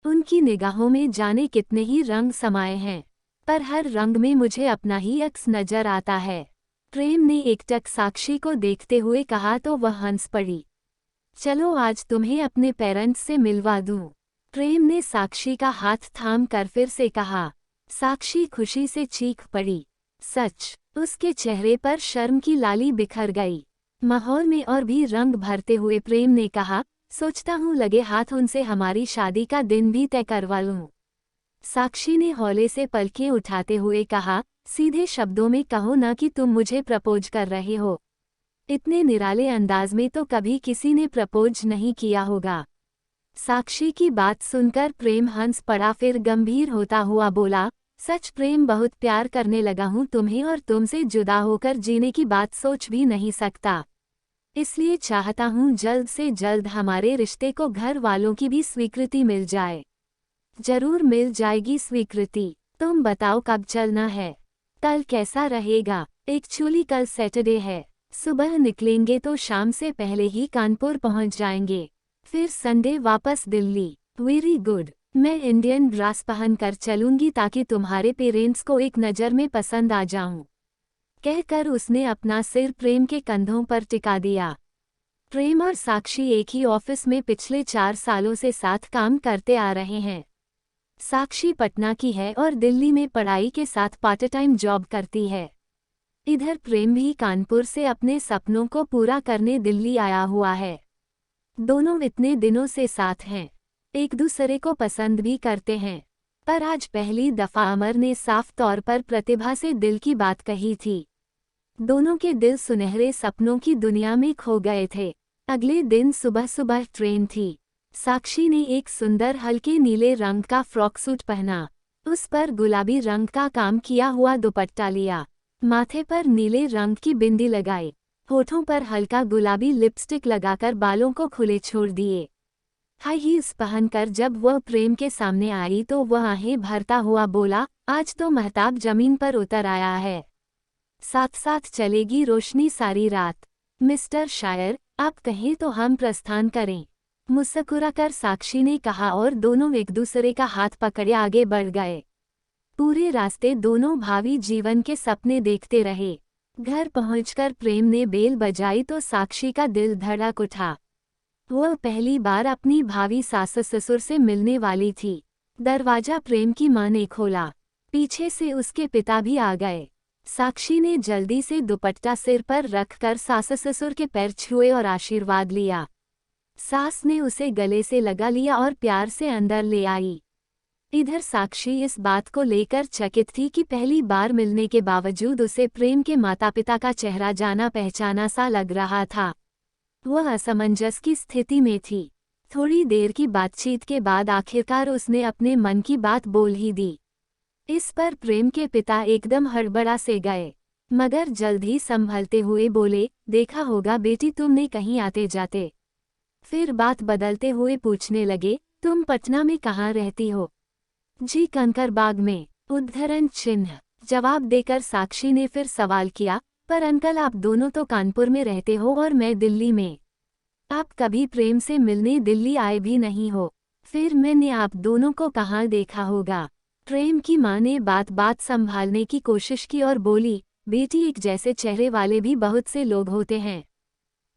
उनकी निगाहों में जाने कितने ही रंग समाये हैं, पर हर रंग में मुझे अपना ही अक्स नजर आता है। प्रेम ने एकटक साक्षी को देखते हुए कहा तो वह हंस पड़ी। चलो आज तुम्हें अपने पेरेंट्स से मिलवा दूं। प्रेम ने साक्षी का हाथ थाम कर फिर से कहा। साक्षी खुशी से चीख पड़ी। सच, उसके चेहरे पर शर्म की लाली बिखर गई। माहौल में और भी रंग भरते हुए प्रेम ने कहा, सोचता हूँ लगे हाथ उनसे हमारी शादी का दिन भी तय करवा लूं। साक्षी ने हौले से पलकें उठाते हुए कहा, सीधे शब्दों में कहो ना कि तुम मुझे प्रपोज कर रहे हो। इतने निराले अंदाज में तो कभी किसी ने प्रपोज नहीं किया होगा। साक्षी की बात सुनकर प्रेम हंस पड़ा, फिर गंभीर होता हुआ बोला, सच प्रेम बहुत प्यार करने लगा हूँ तुम्हें और तुमसे जुदा होकर जीने की बात सोच भी नहीं सकता। इसलिए चाहता हूँ जल्द से जल्द हमारे रिश्ते को घर वालों की भी स्वीकृति मिल जाए। जरूर मिल जाएगी स्वीकृति। तुम बताओ कब चलना है? कल कैसा रहेगा? एक्चुअली कल सैटरडे है। सुबह निकलेंगे तो शाम से पहले ही कानपुर पहुंच जाएंगे, फिर संडे वापस दिल्ली। Very good. मैं इंडियन ड्रेस पहन कर चलूंगी ताकि तुम्हारे पेरेंट्स को एक नज़र में पसंद आ जाऊं। कहकर उसने अपना सिर प्रेम के कंधों पर टिका दिया। प्रेम और साक्षी एक ही ऑफिस में पिछले 4 सालों से साथ काम करते आ रहे हैं। साक्षी पटना की है और दिल्ली में पढ़ाई के साथ पार्ट टाइम जॉब करती है। इधर प्रेम भी कानपुर से अपने सपनों को पूरा करने दिल्ली आया हुआ है। दोनों इतने दिनों से साथ हैं, एक दूसरे को पसंद भी करते हैं, पर आज पहली दफा अमर ने साफ तौर पर प्रतिभा से दिल की बात कही थी। दोनों के दिल सुनहरे सपनों की दुनिया में खो गए थे। अगले दिन सुबह सुबह ट्रेन थी। साक्षी ने एक सुंदर हल्के नीले रंग का फ्रॉक सूट पहना, उस पर गुलाबी रंग का काम किया हुआ दुपट्टा लिया, माथे पर नीले रंग की बिंदी लगाई, होठों पर हल्का गुलाबी लिपस्टिक लगाकर बालों को खुले छोड़ दिए। हाई हील्स पहनकर जब वह प्रेम के सामने आई तो वह आहें भरता हुआ बोला, आज तो महताब जमीन पर उतर आया है, साथ साथ चलेगी रोशनी सारी रात। मिस्टर शायर, आप कहें तो हम प्रस्थान करें, मुस्कुराकर साक्षी ने कहा और दोनों एक दूसरे का हाथ पकड़े आगे बढ़ गए। पूरे रास्ते दोनों भावी जीवन के सपने देखते रहे। घर पहुंचकर प्रेम ने बेल बजाई तो साक्षी का दिल धड़क उठा। वह पहली बार अपनी भावी सास ससुर से मिलने वाली थी। दरवाजा प्रेम की मां ने खोला, पीछे से उसके पिता भी आ गए। साक्षी ने जल्दी से दुपट्टा सिर पर रखकर सास ससुर के पैर छुए और आशीर्वाद लिया। सास ने उसे गले से लगा लिया और प्यार से अंदर ले आई। इधर साक्षी इस बात को लेकर चकित थी कि पहली बार मिलने के बावजूद उसे प्रेम के माता पिता का चेहरा जाना पहचाना सा लग रहा था। वह असमंजस की स्थिति में थी। थोड़ी देर की बातचीत के बाद आखिरकार उसने अपने मन की बात बोल ही दी। इस पर प्रेम के पिता एकदम हड़बड़ा से गए, मगर जल्द ही संभलते हुए बोले, देखा होगा बेटी तुमने कहीं आते जाते। फिर बात बदलते हुए पूछने लगे, तुम पटना में कहाँ रहती हो? जी कंकरबाग में। उद्धरण चिन्ह। जवाब देकर साक्षी ने फिर सवाल किया, पर अंकल आप दोनों तो कानपुर में रहते हो और मैं दिल्ली में। आप कभी प्रेम से मिलने दिल्ली आए भी नहीं हो, फिर मैंने आप दोनों को कहाँ देखा होगा? प्रेम की मां ने बात बात संभालने की कोशिश की और बोली, बेटी एक जैसे चेहरे वाले भी बहुत से लोग होते हैं।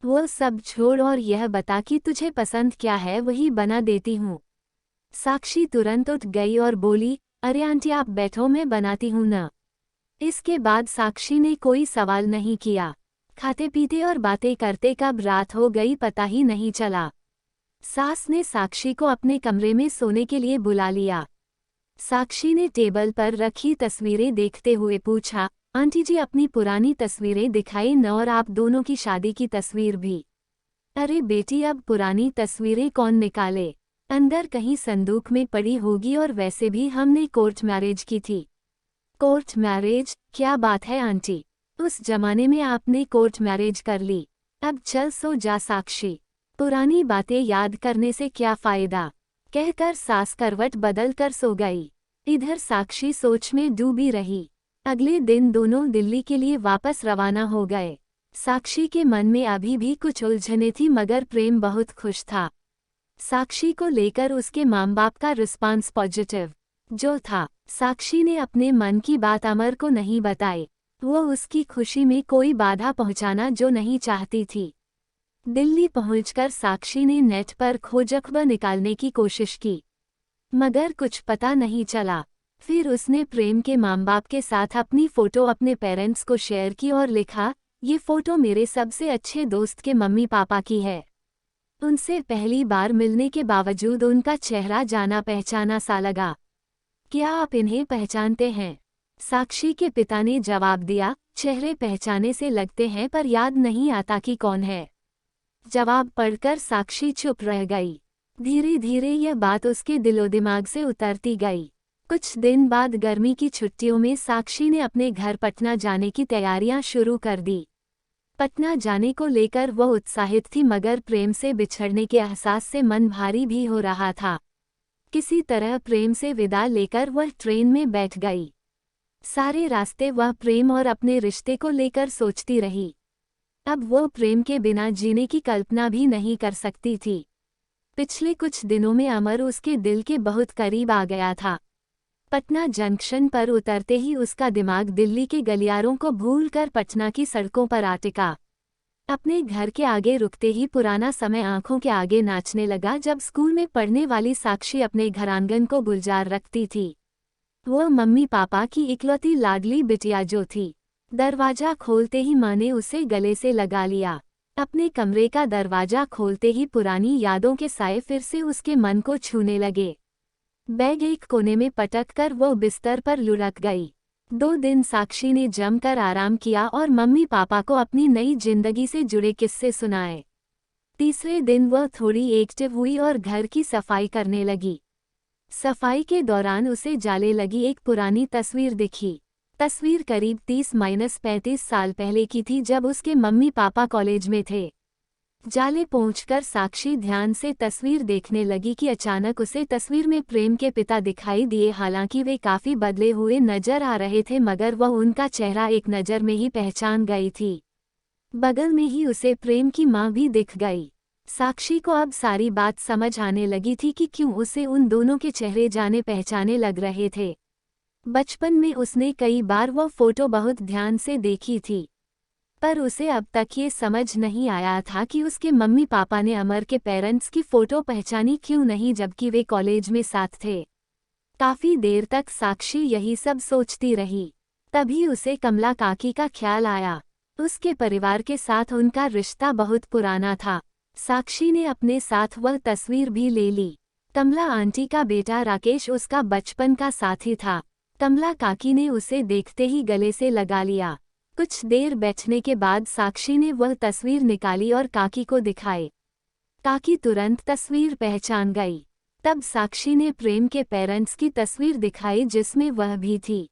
वो सब छोड़ और यह बता कि तुझे पसंद क्या है, वही बना देती हूँ। साक्षी तुरंत उठ गई और बोली, अरे आंटी आप बैठो मैं बनाती हूँ ना। इसके बाद साक्षी ने कोई सवाल नहीं किया। खाते पीते और बातें करते कब रात हो गई पता ही नहीं चला। सास ने साक्षी को अपने कमरे में सोने के लिए बुला लिया। साक्षी ने टेबल पर रखी तस्वीरें देखते हुए पूछा, आंटी जी अपनी पुरानी तस्वीरें दिखाई न और आप दोनों की शादी की तस्वीर भी। अरे बेटी अब पुरानी तस्वीरें कौन निकाले, अंदर कहीं संदूक में पड़ी होगी और वैसे भी हमने कोर्ट मैरिज की थी। Court marriage? क्या बात है आंटी, उस जमाने में आपने कोर्ट मैरिज कर ली। अब चल सो जा साक्षी, पुरानी बातें याद करने से क्या फायदा, कहकर सास करवट बदल कर सो गई। इधर साक्षी सोच में डूबी रही। अगले दिन दोनों दिल्ली के लिए वापस रवाना हो गए। साक्षी के मन में अभी भी कुछ उलझने थी मगर प्रेम बहुत खुश था। साक्षी को लेकर उसके माँ बाप का रिस्पांस पॉजिटिव जो था। साक्षी ने अपने मन की बात अमर को नहीं बताई। वो उसकी खुशी में कोई बाधा पहुंचाना जो नहीं चाहती थी। दिल्ली पहुंचकर साक्षी ने नेट पर खोजखबर निकालने की कोशिश की, मगर कुछ पता नहीं चला। फिर उसने प्रेम के माँ बाप के साथ अपनी फ़ोटो अपने पेरेंट्स को शेयर की और लिखा, ये फ़ोटो मेरे सबसे अच्छे दोस्त के मम्मी पापा की है। उनसे पहली बार मिलने के बावजूद उनका चेहरा जाना पहचाना सा लगा। क्या आप इन्हें पहचानते हैं? साक्षी के पिता ने जवाब दिया, चेहरे पहचाने से लगते हैं पर याद नहीं आता कि कौन है। जवाब पढ़कर साक्षी चुप रह गई। धीरे धीरे यह बात उसके दिलो दिमाग से उतरती गई। कुछ दिन बाद गर्मी की छुट्टियों में साक्षी ने अपने घर पटना जाने की तैयारियां शुरू कर दी। पटना जाने को लेकर वह उत्साहित थी, मगर प्रेम से बिछड़ने के एहसास से मन भारी भी हो रहा था। किसी तरह प्रेम से विदा लेकर वह ट्रेन में बैठ गई। सारे रास्ते वह प्रेम और अपने रिश्ते को लेकर सोचती रही। अब वो प्रेम के बिना जीने की कल्पना भी नहीं कर सकती थी। पिछले कुछ दिनों में अमर उसके दिल के बहुत करीब आ गया था। पटना जंक्शन पर उतरते ही उसका दिमाग दिल्ली के गलियारों को भूलकर पटना की सड़कों पर आ टिका। अपने घर के आगे रुकते ही पुराना समय आंखों के आगे नाचने लगा, जब स्कूल में पढ़ने वाली साक्षी अपने घरांगन को गुलजार रखती थी। वो मम्मी पापा की इकलौती लाडली बिटिया जो थी। दरवाजा खोलते ही माँ ने उसे गले से लगा लिया। अपने कमरे का दरवाजा खोलते ही पुरानी यादों के साए फिर से उसके मन को छूने लगे। बैग एक कोने में पटक कर वो बिस्तर पर लुढ़क गई। 2 दिन साक्षी ने जमकर आराम किया और मम्मी पापा को अपनी नई जिंदगी से जुड़े किस्से सुनाए। तीसरे दिन वह थोड़ी एक्टिव हुई और घर की सफाई करने लगी। सफाई के दौरान उसे जाले लगी एक पुरानी तस्वीर दिखी। तस्वीर करीब 30-35 साल पहले की थी, जब उसके मम्मी पापा कॉलेज में थे। जाले पहुंचकर साक्षी ध्यान से तस्वीर देखने लगी कि अचानक उसे तस्वीर में प्रेम के पिता दिखाई दिए। हालांकि वे काफी बदले हुए नजर आ रहे थे, मगर वह उनका चेहरा एक नज़र में ही पहचान गई थी। बगल में ही उसे प्रेम की माँ भी दिख गई। साक्षी को अब सारी बात समझ आने लगी थी कि क्यों उसे उन दोनों के चेहरे जाने पहचाने लग रहे थे। बचपन में उसने कई बार वह फोटो बहुत ध्यान से देखी थी, पर उसे अब तक ये समझ नहीं आया था कि उसके मम्मी पापा ने अमर के पेरेंट्स की फ़ोटो पहचानी क्यों नहीं, जबकि वे कॉलेज में साथ थे। काफ़ी देर तक साक्षी यही सब सोचती रही। तभी उसे कमला काकी का ख्याल आया। उसके परिवार के साथ उनका रिश्ता बहुत पुराना था। साक्षी ने अपने साथ वह तस्वीर भी ले ली। कमला आंटी का बेटा राकेश उसका बचपन का साथी था। कमला काकी ने उसे देखते ही गले से लगा लिया। कुछ देर बैठने के बाद साक्षी ने वह तस्वीर निकाली और काकी को दिखाई। काकी तुरंत तस्वीर पहचान गई। तब साक्षी ने प्रेम के पेरेंट्स की तस्वीर दिखाई, जिसमें वह भी थी।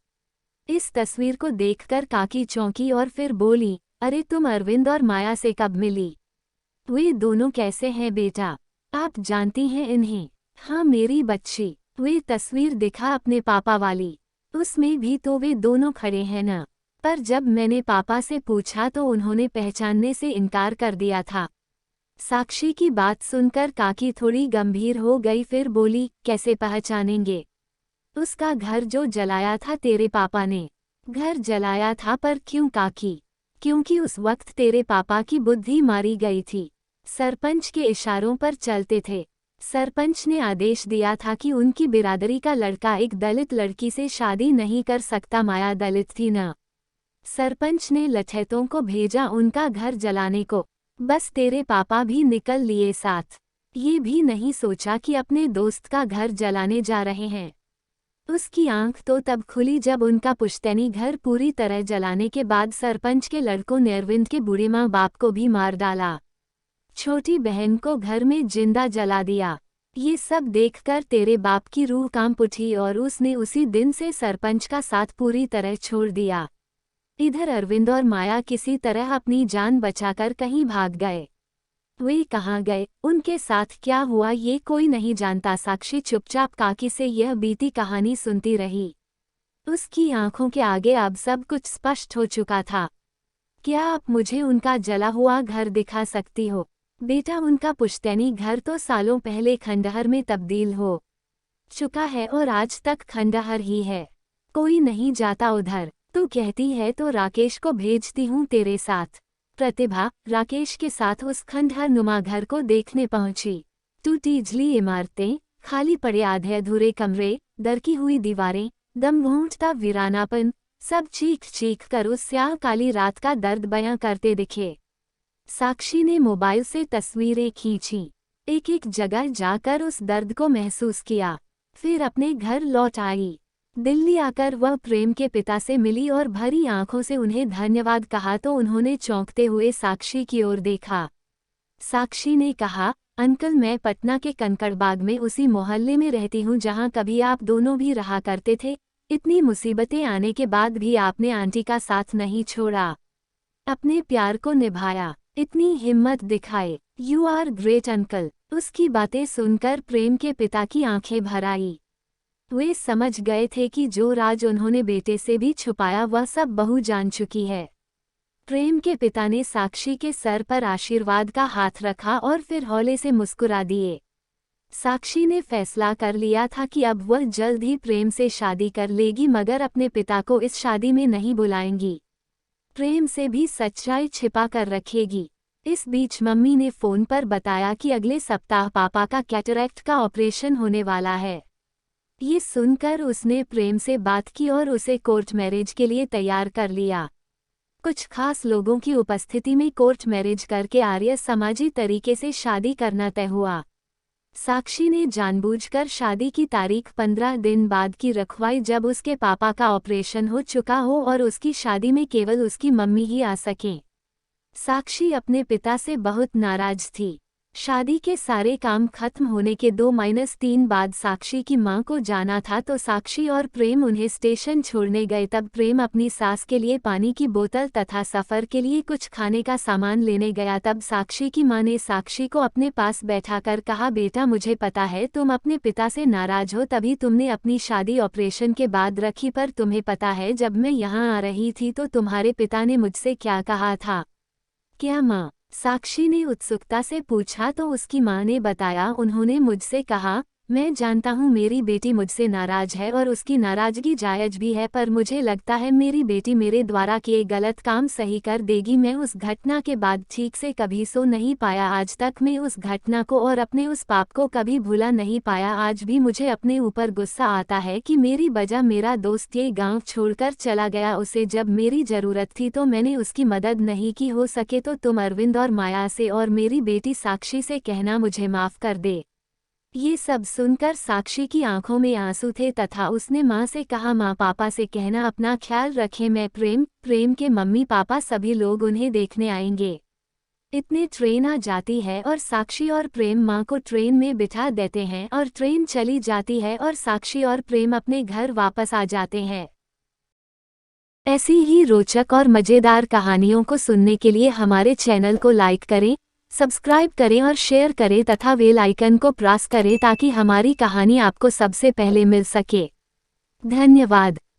इस तस्वीर को देखकर काकी चौंकी और फिर बोली, अरे तुम अरविंद और माया से कब मिली? वे दोनों कैसे हैं बेटा? आप जानती हैं इन्हें? हाँ मेरी बच्ची। वे तस्वीर दिखा अपने पापा वाली। उसमें भी तो वे दोनों खड़े हैं ना? पर जब मैंने पापा से पूछा तो उन्होंने पहचानने से इनकार कर दिया था। साक्षी की बात सुनकर काकी थोड़ी गंभीर हो गई, फिर बोली, कैसे पहचानेंगे? उसका घर जो जलाया था तेरे पापा ने। घर जलाया था, पर क्यों काकी? क्योंकि उस वक्त तेरे पापा की बुद्धि मारी गई थी। सरपंच के इशारों पर चलते थे। सरपंच ने आदेश दिया था कि उनकी बिरादरी का लड़का एक दलित लड़की से शादी नहीं कर सकता। माया दलित थी ना। सरपंच ने लठैतों को भेजा उनका घर जलाने को। बस तेरे पापा भी निकल लिए साथ। ये भी नहीं सोचा कि अपने दोस्त का घर जलाने जा रहे हैं। उसकी आंख तो तब खुली जब उनका पुश्तैनी घर पूरी तरह जलाने के बाद सरपंच के लड़कों ने अरविंद के बूढ़े माँ बाप को भी मार डाला। छोटी बहन को घर में जिंदा जला दिया। ये सब देखकर तेरे बाप की रूह कांप उठी और उसने उसी दिन से सरपंच का साथ पूरी तरह छोड़ दिया। इधर अरविंद और माया किसी तरह अपनी जान बचाकर कहीं भाग गए। वे कहाँ गए, उनके साथ क्या हुआ, ये कोई नहीं जानता। साक्षी चुपचाप काकी से यह बीती कहानी सुनती रही। उसकी आंखों के आगे अब सब कुछ स्पष्ट हो चुका था। क्या आप मुझे उनका जला हुआ घर दिखा सकती हो? बेटा उनका पुश्तैनी घर तो सालों पहले खंडहर में तब्दील हो चुका है और आज तक खंडहर ही है। कोई नहीं जाता उधर। तू कहती है तो राकेश को भेजती हूँ तेरे साथ। प्रतिभा राकेश के साथ उस खंडहर नुमा घर को देखने पहुंची। टूटी इजली इमारतें, खाली पड़े आधे अधूरे कमरे, दरकी हुई दीवारें, दम घूंटता वीरानापन, सब चीख चीख कर उस स्याह काली रात का दर्द बयां करते दिखे। साक्षी ने मोबाइल से तस्वीरें खींची, एक एक जगह जाकर उस दर्द को महसूस किया। फिर अपने घर लौट आई। दिल्ली आकर वह प्रेम के पिता से मिली और भरी आंखों से उन्हें धन्यवाद कहा तो उन्होंने चौंकते हुए साक्षी की ओर देखा। साक्षी ने कहा, अंकल मैं पटना के कंकड़बाग में उसी मोहल्ले में रहती हूँ जहाँ कभी आप दोनों भी रहा करते थे। इतनी मुसीबतें आने के बाद भी आपने आंटी का साथ नहीं छोड़ा, अपने प्यार को निभाया, इतनी हिम्मत दिखाए। You are great uncle. उसकी बातें सुनकर प्रेम के पिता की आंखें भर आई। वे समझ गए थे कि जो राज उन्होंने बेटे से भी छुपाया वह सब बहू जान चुकी है। प्रेम के पिता ने साक्षी के सर पर आशीर्वाद का हाथ रखा और फिर हौले से मुस्कुरा दिए। साक्षी ने फैसला कर लिया था कि अब वह जल्द ही प्रेम से शादी कर लेगी, मगर अपने पिता को इस शादी में नहीं बुलाएंगी। प्रेम से भी सच्चाई छिपा कर रखेगी। इस बीच मम्मी ने फोन पर बताया कि अगले सप्ताह पापा का कैटरैक्ट का ऑपरेशन होने वाला है। ये सुनकर उसने प्रेम से बात की और उसे कोर्ट मैरिज के लिए तैयार कर लिया। कुछ खास लोगों की उपस्थिति में कोर्ट मैरिज करके आर्य समाजी तरीके से शादी करना तय हुआ। साक्षी ने जानबूझकर शादी की तारीख 15 दिन बाद की रखवाई, जब उसके पापा का ऑपरेशन हो चुका हो और उसकी शादी में केवल उसकी मम्मी ही आ सकें। साक्षी अपने पिता से बहुत नाराज थी। शादी के सारे काम खत्म होने के 2-3 बाद साक्षी की मां को जाना था तो साक्षी और प्रेम उन्हें स्टेशन छोड़ने गए। तब प्रेम अपनी सास के लिए पानी की बोतल तथा सफ़र के लिए कुछ खाने का सामान लेने गया। तब साक्षी की मां ने साक्षी को अपने पास बैठाकर कहा, बेटा मुझे पता है तुम अपने पिता से नाराज हो, तभी तुमने अपनी शादी ऑपरेशन के बाद रखी, पर तुम्हें पता है जब मैं यहाँ आ रही थी तो तुम्हारे पिता ने मुझसे क्या कहा था? क्या माँ? साक्षी ने उत्सुकता से पूछा तो उसकी मां ने बताया, उन्होंने मुझसे कहा, मैं जानता हूँ मेरी बेटी मुझसे नाराज है और उसकी नाराजगी जायज भी है, पर मुझे लगता है मेरी बेटी मेरे द्वारा किए गलत काम सही कर देगी। मैं उस घटना के बाद ठीक से कभी सो नहीं पाया। आज तक मैं उस घटना को और अपने उस पाप को कभी भुला नहीं पाया। आज भी मुझे अपने ऊपर गुस्सा आता है कि मेरी वजह मेरा दोस्त ये गाँव छोड़कर चला गया। उसे जब मेरी ज़रूरत थी तो मैंने उसकी मदद नहीं की। हो सके तो तुम अरविंद और माया से और मेरी बेटी साक्षी से कहना मुझे माफ़ कर दे। ये सब सुनकर साक्षी की आंखों में आंसू थे तथा उसने मां से कहा, मां पापा से कहना अपना ख्याल रखें। मैं प्रेम के मम्मी पापा सभी लोग उन्हें देखने आएंगे। इतने ट्रेन आ जाती है और साक्षी और प्रेम मां को ट्रेन में बिठा देते हैं और ट्रेन चली जाती है और साक्षी और प्रेम अपने घर वापस आ जाते हैं। ऐसी ही रोचक और मज़ेदार कहानियों को सुनने के लिए हमारे चैनल को लाइक करें, सब्सक्राइब करें और शेयर करें तथा बेल आइकन को प्रेस करें ताकि हमारी कहानी आपको सबसे पहले मिल सके। धन्यवाद।